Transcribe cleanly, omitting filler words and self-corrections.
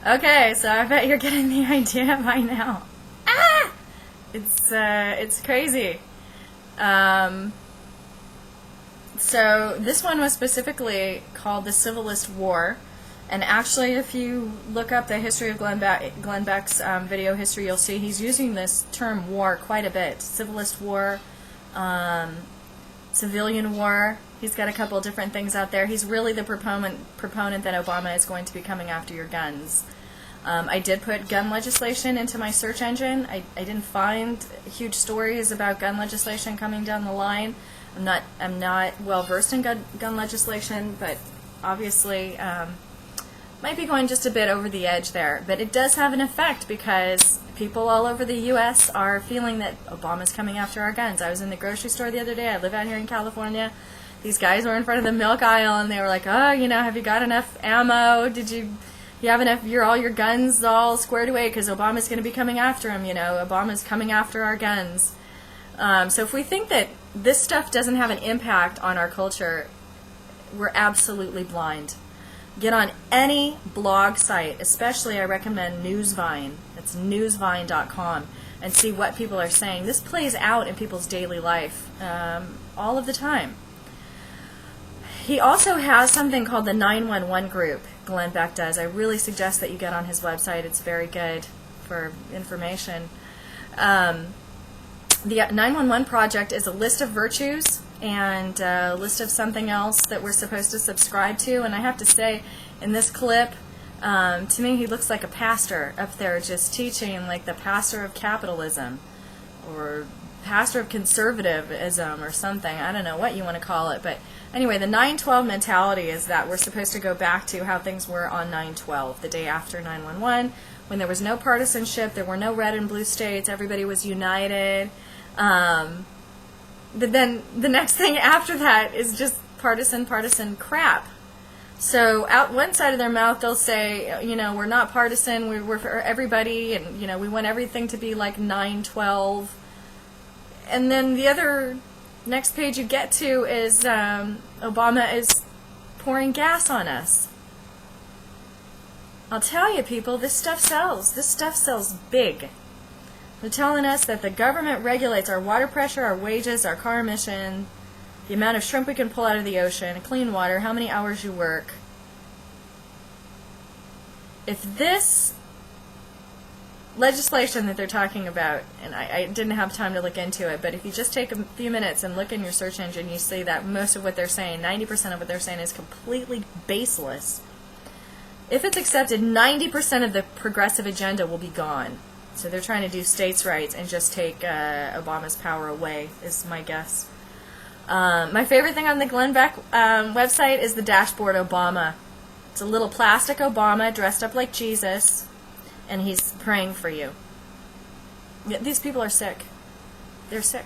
Okay, so I bet you're getting the idea by now. Ah! It's crazy. So this one was specifically called the Civilist War, and actually, if you look up the history of Glenn Beck's video history, you'll see he's using this term war quite a bit. Civilist War, civilian war. He's got a couple different things out there. He's really the proponent that Obama is going to be coming after your guns. I did put gun legislation into my search engine. I didn't find huge stories about gun legislation coming down the line. I'm not well versed in gun legislation, but obviously might be going just a bit over the edge there. But it does have an effect because people all over the U.S. are feeling that Obama's coming after our guns. I was in the grocery store the other day. I live out here in California. These guys were in front of the milk aisle, and they were like, "Oh, have you got enough ammo? You have enough? All your guns all squared away because Obama's going to be coming after him. Obama's coming after our guns." So if we think that this stuff doesn't have an impact on our culture, we're absolutely blind. Get on any blog site, especially I recommend Newsvine. That's newsvine.com, and see what people are saying. This plays out in people's daily life all of the time. He also has something called the 911 group, Glenn Beck does. I really suggest that you get on his website. It's very good for information. The 911 Project is a list of virtues and a list of something else that we're supposed to subscribe to. And I have to say, in this clip, to me he looks like a pastor up there just teaching, like the pastor of capitalism or pastor of conservatism or something. I don't know what you want to call it. But anyway, the 9/12 mentality is that we're supposed to go back to how things were on 9/12, the day after 9/11, when there was no partisanship, there were no red and blue states, everybody was united. But then the next thing after that is just partisan crap. So out one side of their mouth they'll say, we're not partisan, we're for everybody, and we want everything to be like 9/12. And then the other next page you get to is Obama is pouring gas on us. I'll tell you, people, this stuff sells. This stuff sells big. They're telling us that the government regulates our water pressure, our wages, our car emission, the amount of shrimp we can pull out of the ocean, clean water, how many hours you work. If this legislation that they're talking about, and I didn't have time to look into it, but if you just take a few minutes and look in your search engine, you see that most of what they're saying, 90% of what they're saying, is completely baseless. If it's accepted, 90% of the progressive agenda will be gone. So they're trying to do states' rights and just take Obama's power away, is my guess. My favorite thing on the Glenn Beck website is the dashboard Obama. It's a little plastic Obama dressed up like Jesus, and he's praying for you. These people are sick. They're sick.